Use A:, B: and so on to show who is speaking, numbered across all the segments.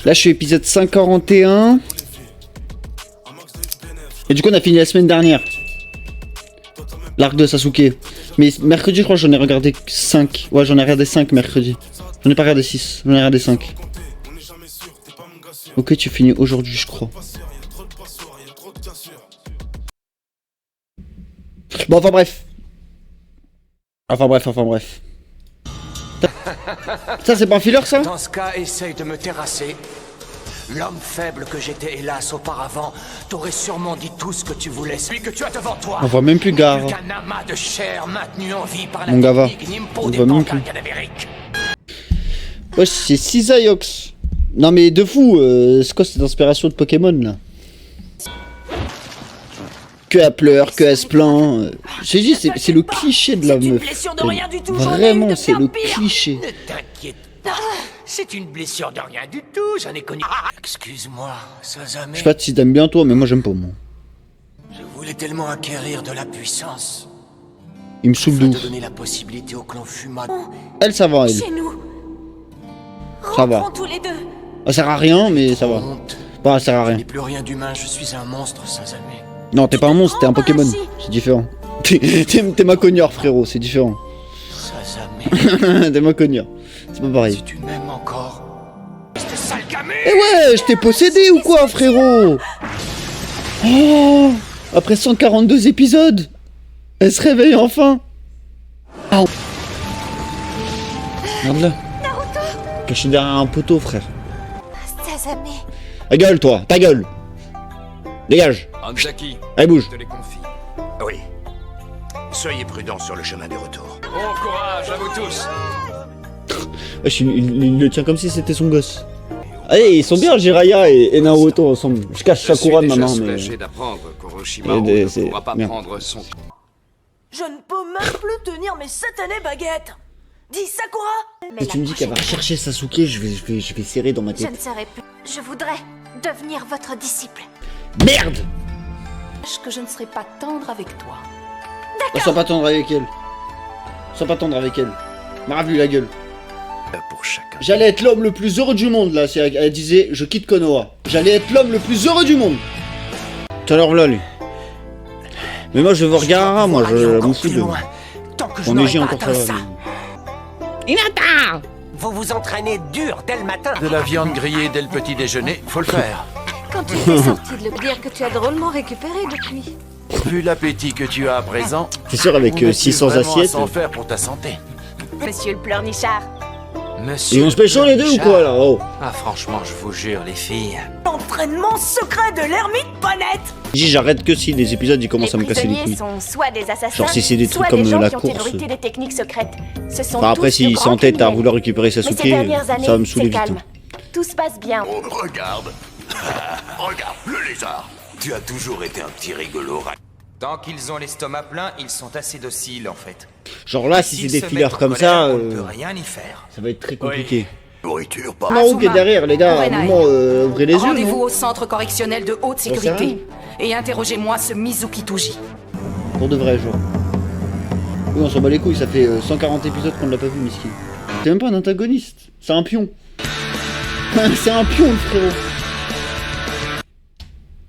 A: Là, je suis épisode 541. Et du coup, on a fini la semaine dernière. L'arc de Sasuke. Mais mercredi, je crois que j'en ai regardé 5. Ouais, j'en ai regardé 5 mercredi. J'en ai pas regardé 6, j'en ai regardé 5. Ok, tu finis aujourd'hui, je crois. Bon, enfin bref. Enfin bref. Ça, c'est pas un filler, ça?
B: Dans ce cas, essaye de me terrasser. L'homme faible que j'étais hélas auparavant t'aurait sûrement dit tout ce que tu voulais. Celui que tu as devant toi.
A: On voit même plus Gare.
B: Plus qu'un amas de chair maintenu en vie par la
A: Mon gava.
B: technique Nimpo
A: On
B: des
A: voit même
B: panthères
A: plus.
B: cadavériques.
A: Ouais, c'est Cisaiox. Non mais de fou, c'est quoi cette inspiration de Pokémon là? Que elle pleure, que elle se plaint. J'ai dit, c'est le cliché de la meuf. Vraiment, c'est le cliché.
B: Ne t'inquiète pas, c'est une blessure de rien du tout, j'en ai connu. Excuse-moi, Sazame.
A: Je sais pas si t'aimes bien toi, mais moi j'aime pas moi.
B: Je voulais tellement acquérir de la puissance.
A: Il me saoule de
B: Afin
A: ouf.
B: de donner la possibilité au clan Fuma.
A: Elle, ça va, elle.
C: Chez nous.
A: Ça va.
C: Rentrons tous les deux.
A: Ça sert à rien, mais ça va.
B: Honte.
A: Bah, ça sert à
B: Je
A: rien.
B: n'ai plus rien d'humain, je suis un monstre, Sazame.
A: Non, t'es pas un monstre, t'es un Pokémon.
C: si.
A: C'est différent. T'es ma cogneur, frérot, c'est différent.
B: Sazame,
A: T'es ma cogneur. C'est pas pareil.
B: si tu m'aimes encore. Cette sale gamine.
A: Eh ouais, je t'ai possédé ou quoi, frérot? Oh, après 142 épisodes, elle se réveille enfin. Ah. Regarde là. Caché derrière un poteau, frère.
C: Sazame.
A: Ta gueule, toi, ta gueule. Dégage.
D: Hanzaki,
A: Allez, bouge.
D: je te les confie.
B: Oui. Soyez prudents sur le chemin du retour.
D: Bon courage à vous tous.
A: Wesh, il le tient comme si c'était son gosse. Allez, ils sont bien, Jiraiya et Naruto ensemble. Je cache Sakura de ma main, mais...
D: soulagé d'apprendre qu'Orochimaru
A: Et
D: ne
A: c'est-
D: pourra pas
A: merde.
D: prendre son...
C: Je ne peux même plus tenir mes satanées baguettes. Dis Sakura.
A: Si tu me dis qu'elle va rechercher Sasuke, je vais serrer dans ma
C: Je
A: tête.
C: ne serai plus. Je voudrais devenir votre disciple.
A: Merde.
C: Sache que je ne serai pas tendre avec toi.
A: Sois pas tendre avec elle. Sois pas tendre avec elle. M'a vu la gueule.
B: Pour chacun.
A: J'allais être l'homme le plus heureux du monde, là. Elle disait, je quitte Konoha. J'allais être l'homme le plus heureux du monde. Tout à l'heure, là, lui. Mais moi, je veux Garara, moi, je m'en fous de...
B: Tant que je
A: On est
B: n'aurai
A: J
B: pas
A: encore
B: atteint
A: ça.
B: ça.
C: Hinata.
B: Vous vous entraînez dur dès le matin.
D: De la viande grillée dès le petit déjeuner, faut le faire.
C: Quand tu es sorti de le dire que tu as drôlement récupéré depuis.
D: Vu l'appétit que tu as à présent,
A: C'est sûr, avec
D: on est-il
A: 600
D: vraiment à
A: assiettes.
D: s'en faire pour ta santé.
C: Monsieur le pleurnichard.
D: Monsieur
A: Ils vont se pécho les deux ou quoi, là? Oh.
D: Ah franchement, je vous jure, les filles.
C: L'entraînement secret de l'ermite Bonnette.
A: Je dis, j'arrête que si les épisodes, ils commencent à me
C: Les
A: casser les
C: prisonniers
A: couilles.
C: sont soit des assassins,
A: Genre, si c'est des trucs
C: soit
A: comme
C: des gens
A: la
C: qui ont
A: course.
C: hérité des techniques secrètes. Ce sont
A: Enfin, après,
C: tous de
A: s'ils
C: grands
A: s'entêtent à
C: criminels.
A: vouloir récupérer
C: Mais
A: Sasuke,
C: ces dernières années,
A: ça va me saouler
C: c'est
A: vite.
C: calme. Tout se passe bien.
E: Oh, regarde. Regarde, le lézard. Tu as toujours été un petit rigolo.
F: Tant qu'ils ont l'estomac plein, ils sont assez dociles en fait.
A: Genre là, si c'est
F: S'ils
A: des
F: se
A: fillers
F: mettent en
A: comme
F: colère,
A: ça,
F: on ne peut rien y faire.
A: ça va être très compliqué.
E: Nourriture, pas.
A: Maru qui est derrière, les gars, à un
C: Urenai.
A: moment, ouvrez les yeux,
C: Rendez-vous
A: non?
C: au centre correctionnel de haute
A: sait rien.
C: sécurité et interrogez-moi ce Mizuki Tuji.
A: Pour de vrai, genre. Oui, on s'en bat les couilles, ça fait 140 épisodes qu'on l'a pas vu, Miskin. C'est même pas un antagoniste, c'est un pion. C'est un pion, le frérot.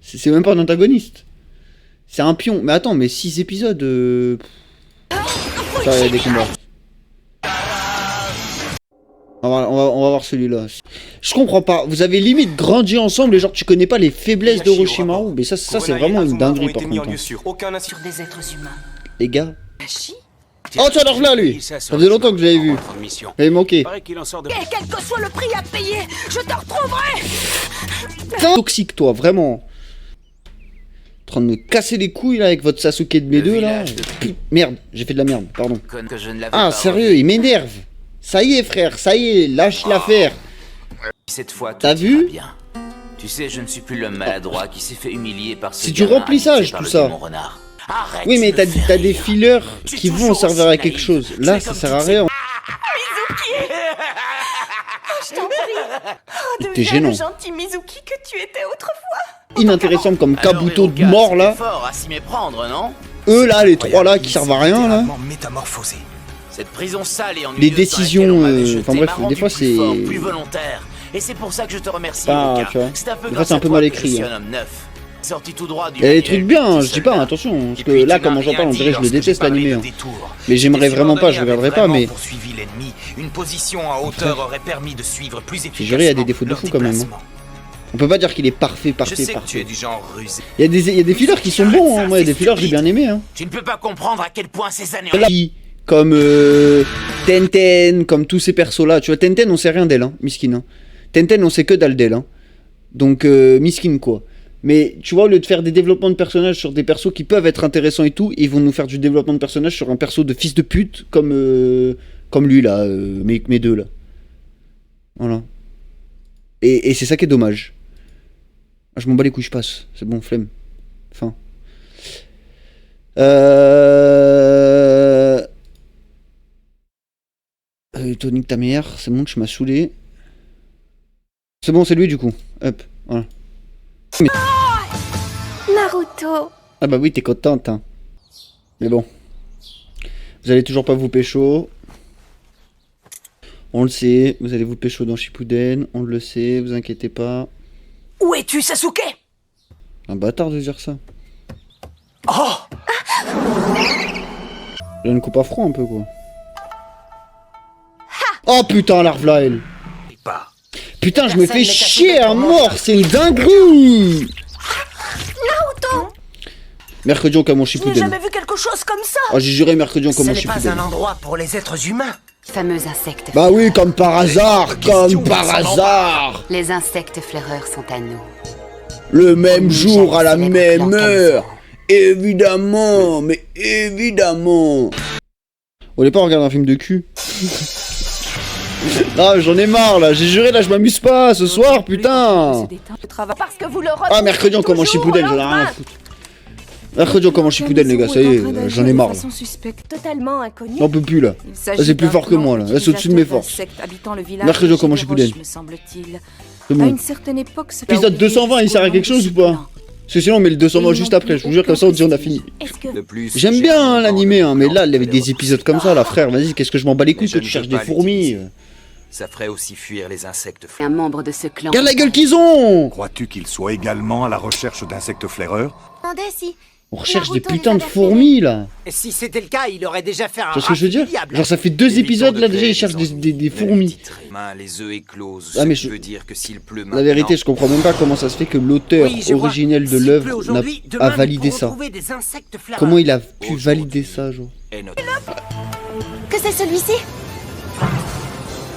A: C'est même pas un antagoniste. C'est un pion. Mais attends, mais 6 épisodes... Ça, il y a des combats. On va voir celui-là. Je comprends pas. Vous avez limite grandi ensemble et genre tu connais pas les faiblesses d'Orochimaru. Mais ça c'est vraiment une dinguerie par contre. hein.
C: Sur des êtres humains.
A: Les gars.
C: Hachi.
A: Oh tiens alors là lui. Ça faisait longtemps que je l'avais vu. J'avais manqué.
C: Quel que soit le prix à payer, je te retrouverai.
A: Toxique toi, vraiment. En train de me casser les couilles là avec votre Sasuke de mes deux là. Merde, j'ai fait de la merde, pardon.
F: Que je ne l'avais
A: Ah
F: pas
A: sérieux, il m'énerve. Ça y est frère, ça y est, lâche l'affaire.
F: revu. Cette fois, tout
A: T'as
F: ira
A: vu
F: bien. Tu sais, je ne suis plus l'homme maladroit qui s'est fait humilier par ce
A: C'est du
F: gamin
A: remplissage,
F: habité par
A: tout
F: le
A: ça.
F: démon renard.
B: Arrête
A: Oui mais
B: de me faire
A: t'as des
B: rire.
A: fillers
B: Tu es
A: qui vont
B: toujours
A: servir à
B: aussi
A: quelque
B: naïf.
A: chose.
B: Tu
A: Là
B: es
A: ça
B: comme
A: sert à
B: toutes
A: rien.
C: Je t'en prie. Oh,
A: T'es
C: deviens
A: gênant.
C: le gentil Mizuki que tu étais autrefois.
A: Inintéressant comme Kabuto de mort là.
F: fort à s'y méprendre, non?
A: Eux là, les trois là qui servent à rien là.
B: Métamorphosé.
F: Cette prison sale et ennuyeuse
A: Les décisions,
F: dans laquelle on m'avait jeté
A: enfin bref,
F: m'a rendu
A: des fois,
F: plus
A: c'est-
F: fort, plus volontaire Et c'est pour ça que je te remercie,
A: Ah,
F: Luca.
A: tu vois.
F: C'est un peu
A: Des fois,
F: grâce
A: c'est un
F: à
A: peu
F: toi
A: mal
F: que
A: écrit,
F: je suis
A: hein.
F: un homme neuf. Sorti tout droit du
A: Il y a des
F: manuel
A: trucs
F: du
A: bien,
F: petit
A: je dis pas,
F: soldat.
A: attention,
F: Et
A: parce que
F: puis, tu
A: là,
F: m'as
A: comment j'en
F: rien
A: parle, on
F: dit
A: dirait que je le
F: lorsque j'ai
A: déteste
F: parlé
A: l'animé.
F: de
A: Hein.
F: détour.
A: Mais j'aimerais
F: Si
A: vraiment pas, je
F: Ordonnier avait
A: regarderai pas, mais.
F: vraiment poursuivi l'ennemi, une position en hauteur aurait permis de suivre plus efficacement.
A: Juré, il y a des défauts de
F: leur
A: fou quand même. Hein.
F: déplacement.
A: On peut pas dire qu'il est parfait,
F: Je
A: parfait,
F: sais que tu
A: parfait.
F: es du genre rusé.
A: Il y a des fillers qui sont bons, hein. Moi, il y a des fillers que j'ai bien aimé. Hein.
F: Tu ne peux pas comprendre à quel point ces années...
A: Là, comme Tenten, comme tous ces persos-là. Tu vois, Tenten, on sait rien d'elle, hein, miskin. Hein. Tenten, on sait que dalle d'elle. Hein. Donc, miskin, quoi. Mais tu vois, au lieu de faire des développements de personnages sur des persos qui peuvent être intéressants et tout, ils vont nous faire du développement de personnages sur un perso de fils de pute comme lui, là, mes deux, là. Voilà. Et c'est ça qui est dommage. Ah, je m'en bats les couilles, je passe. C'est bon, flemme. Fin. Tonique ta mère, c'est bon, tu m'as saoulé. C'est bon, c'est lui du coup. Hop, voilà. Mais...
G: Naruto.
A: Ah bah oui, t'es contente, hein. Mais bon. Vous allez toujours pas vous pécho. On le sait, vous allez vous pécho dans Shippuden, on le sait, vous inquiétez pas.
C: Où es-tu, Sasuke?
A: Un bâtard de dire ça.
C: Oh!
A: J'ai une coupe à froid un peu quoi. Oh putain, l'arve là, elle.
F: Pas.
A: Putain, je me
C: Personne
A: fais
C: n'est
A: chier à
C: capable de
A: mort, c'est une dinguerie.
G: Naruto.
A: Mercredi on commence
C: Je n'ai
A: Shippuden.
C: jamais vu quelque chose comme ça!
A: Oh, j'ai juré mercredi on
B: Ce
A: commence
B: n'est pas un
A: Shippuden.
B: endroit pour les êtres humains.
G: Fameux insecte.
A: Bah oui, comme par hasard, comme par hasard.
G: Les insectes flaireurs sont à nous.
A: Le même jour, à la
G: Célèbre
A: même
G: clan
A: heure.
G: Kaizen.
A: Évidemment, mais évidemment. On n'est pas regarder un film de cul. Ah, j'en ai marre là, j'ai juré là, je m'amuse pas ce soir, putain.
C: Parce que vous le
A: Ah, mercredi on commence Shippuden, j'en ai rien à foutre. Mercredi on commence Shippuden, les gars, ça y est, j'en ai marre là.
H: Totalement inconnu.
A: J'en peux plus là. Là, c'est plus fort que moi là, là c'est au-dessus de mes forces. Mercredi on commence Shippuden. C'est
H: À
A: bon.
H: une certaine époque, cela
A: Épisode
H: oubliait
A: 220, il sert à quelque chose ou pas? Parce que sinon on met le 220 juste après, je vous jure, comme ça on dit on a fini.
H: Est-ce que
A: J'aime bien l'animé, hein, mais là il y avait des épisodes comme ça, là frère, vas-y, qu'est-ce que je m'en bats les couilles que tu cherches des fourmis.
D: Ça ferait aussi fuir les insectes
G: Un membre de ce clan.
A: Regarde la gueule qu'ils ont.
I: Crois-tu qu'ils soient également à la recherche d'insectes flaireurs?
G: si.
A: On recherche des
G: Naruto
A: putains
G: les
A: de
G: avait
A: fourmis là.
B: Si c'était le cas, il aurait déjà fait un.
A: Tu vois ce que je veux dire?
B: affiliable.
A: Genre ça fait 2 épisodes là déjà, ils cherchent des fourmis.
D: Les œufs éclosent.
A: Ah, mais
D: je
A: je-
D: veux dire que s'il pleut
A: La vérité, je comprends même pas comment ça se fait que l'auteur
B: Oui, je vois.
A: originel de
B: S'il pleut
A: l'œuvre
B: aujourd'hui,
A: a
B: demain, nous
A: validé
B: pourrons
A: ça.
B: trouver des insectes flaireurs.
A: Comment il a pu valider ça, genre?
G: Que c'est celui-ci?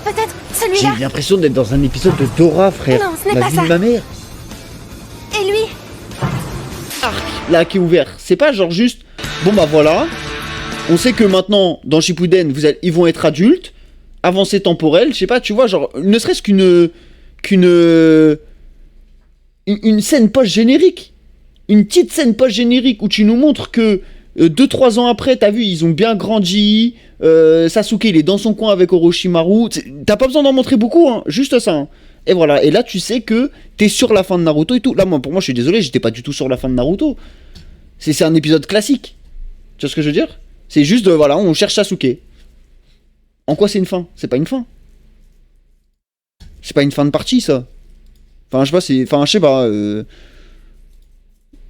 G: Peut-être
A: J'ai
G: celui-là?
A: l'impression d'être dans un épisode de Dora, frère.
G: Non, ce n'est
A: La
G: pas
A: vie
G: ça.
A: de ma mère.
G: Et lui?
A: Là, qui est ouvert. C'est pas genre juste, bon bah voilà, on sait que maintenant, dans Shippuden, ils vont être adultes, avancée temporelle, je sais pas, tu vois, genre, ne serait-ce une scène post-générique. Une petite scène post-générique où tu nous montres que 2-3 ans après, t'as vu, ils ont bien grandi, Sasuke, il est dans son coin avec Orochimaru, t'as pas besoin d'en montrer beaucoup, hein, juste ça, hein. Et voilà, et là tu sais que t'es sur la fin de Naruto et tout. Là, moi, pour moi, je suis désolé, j'étais pas du tout sur la fin de Naruto. C'est un épisode classique. Tu vois ce que je veux dire? C'est juste, voilà, on cherche Sasuke. En quoi c'est une fin? C'est pas une fin. C'est pas une fin de partie, ça. Enfin, je sais pas, c'est... Enfin, je sais pas,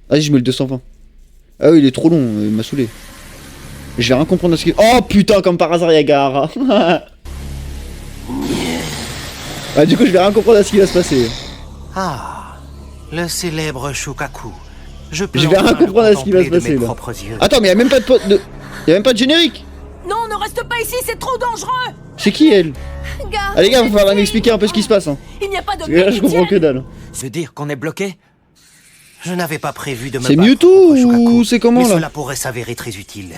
A: Vas-y, je mets le 220. Ah oui, il est trop long, il m'a saoulé. Je vais rien comprendre à ce qu'il... Oh putain, comme par hasard, il y a Gaara. Ah, du coup, je vais rien comprendre à ce qui va se passer.
B: Ah, le célèbre Shukaku. Je
A: Je vais rien comprendre à ce qui va se passer, là. Attends, mais y a même pas de... Y a même pas de générique.
C: Non, ne reste pas ici, c'est trop dangereux!
A: C'est qui, elle?
G: Gars.
A: Ah, les gars, il va falloir m'expliquer un peu ce qui se passe, hein.
C: Il n'y a pas de
A: Parce que là, je comprends que dalle.
B: Ça veut dire qu'on est bloqué? Je n'avais pas prévu de me
A: C'est
B: battre
A: Mewtwo
B: contre
A: ou
B: Shukaku,
A: c'est comment,
B: mais
A: là?
B: cela pourrait s'avérer très utile.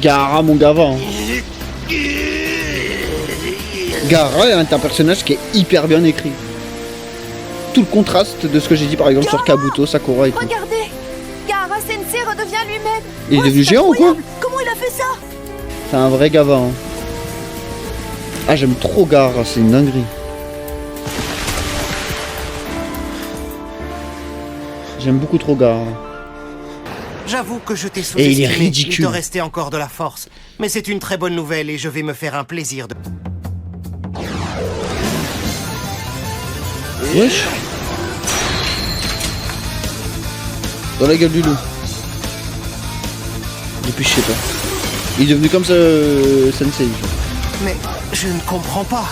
A: Gaara, mon gava, hein. Gaara est un personnage qui est hyper bien écrit. Tout le contraste de ce que j'ai dit par exemple sur Kabuto, Sakura et tout.
G: Regardez. Gaara Sensei redevient lui-même.
A: Il est devenu géant ou quoi?
C: Comment il a fait ça?
A: C'est un vrai gava, hein. Ah, j'aime trop Gaara, c'est une dinguerie. J'aime beaucoup trop Gaara.
B: J'avoue que je t'ai
A: Et il est
B: sous-estimé.
A: ridicule.
B: Il te restait encore de la force. Mais c'est une très bonne nouvelle et je vais me faire un plaisir de...
A: Wesh. Dans la gueule du loup. Depuis je sais pas. Il est devenu comme ça Sensei.
B: Mais je ne comprends pas.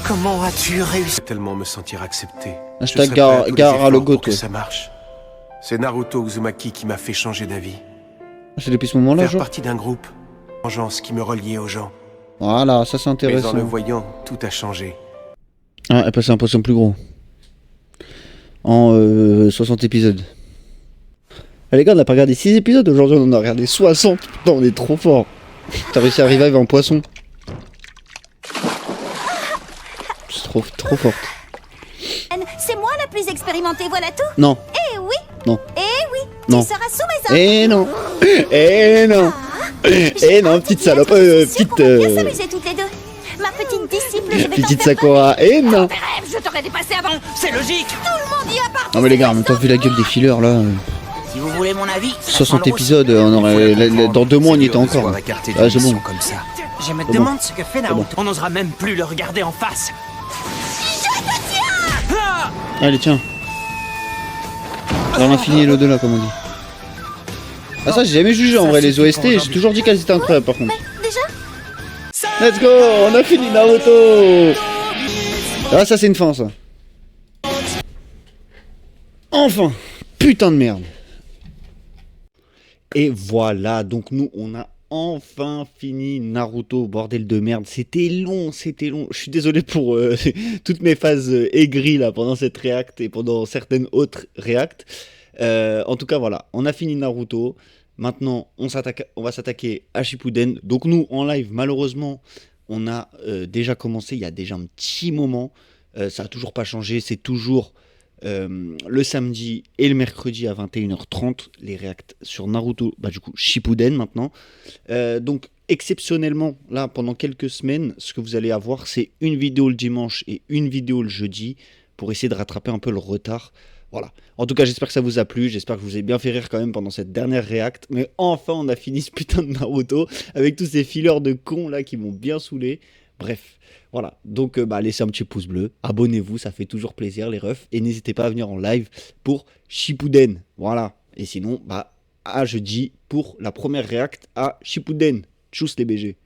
B: Comment as-tu réussi tellement me sentir accepté?
A: Hashtag gare à logo
B: que ça marche. C'est Naruto Uzumaki qui m'a fait changer d'avis.
A: C'est depuis ce moment-là,
B: Faire
A: genre.
B: partie d'un groupe, vengeance qui me reliait aux gens.
A: Voilà, ça c'est
B: Mais
A: intéressant.
B: en le voyant, tout a changé.
A: Ah, elle passe un poisson plus gros. En 60 épisodes. Ah, les gars, on a pas regardé 6 épisodes, aujourd'hui on en a regardé 60. Putain, on est trop fort. T'as réussi à revive en poisson. C'est trop forte.
G: C'est moi la plus expérimentée, voilà tout.
A: Non.
G: Eh oui.
A: Non.
G: Eh oui.
A: Non.
G: Tu seras sous mes ordres.
A: Eh non. Eh non. Eh non, petite salope. Petite.
G: On va bien s'amuser toutes les deux. Ma petite disciple, je vais
A: Petite
G: t'en faire
A: Sakura. Eh non.
G: tes rêves, je t'aurais dépassé avant.
F: C'est logique.
G: Tout le monde y a participé.
A: Non mais les gars, en même temps, vu la gueule des fillers là.
F: Si vous voulez mon avis,
A: 60 épisodes, on aurait. Dans 2 mois on y était encore. Ah, c'est bon.
D: Comme ça.
F: je me
A: bon.
F: demande ce que fait Naruto.
A: bon.
F: On n'osera même plus le regarder en face.
A: Allez, tiens. Dans l'infini et l'au-delà, comme on dit. Ah, ça, j'ai jamais jugé en vrai, les OST. J'ai toujours dit qu'elles étaient incroyables par contre.
G: Déjà.
A: Let's go, on a fini Naruto. Ah, ça, c'est une fin, ça. Enfin, putain de merde. Et voilà, donc nous, on a enfin fini Naruto, bordel de merde. C'était long, c'était long. Je suis désolé pour toutes mes phases aigries là pendant cette réact et pendant certaines autres réacts. En tout cas, voilà, on a fini Naruto. Maintenant, on va s'attaquer à Shippuden. Donc nous, en live, malheureusement, on a déjà commencé il y a déjà un petit moment. Ça a toujours pas changé, c'est toujours le samedi et le mercredi à 21h30, les réacts sur Naruto, bah du coup Shippuden maintenant. Donc exceptionnellement, là pendant quelques semaines, ce que vous allez avoir, c'est une vidéo le dimanche et une vidéo le jeudi pour essayer de rattraper un peu le retard. Voilà. En tout cas, j'espère que ça vous a plu, j'espère que vous avez bien fait rire quand même pendant cette dernière réact. Mais enfin, on a fini ce putain de Naruto avec tous ces fillers de cons là qui m'ont bien saoulé. Bref, voilà, donc laissez un petit pouce bleu, abonnez-vous, ça fait toujours plaisir les refs, et n'hésitez pas à venir en live pour Shippuden, voilà, et sinon, à jeudi pour la première réact à Shippuden. Tchuss les BG.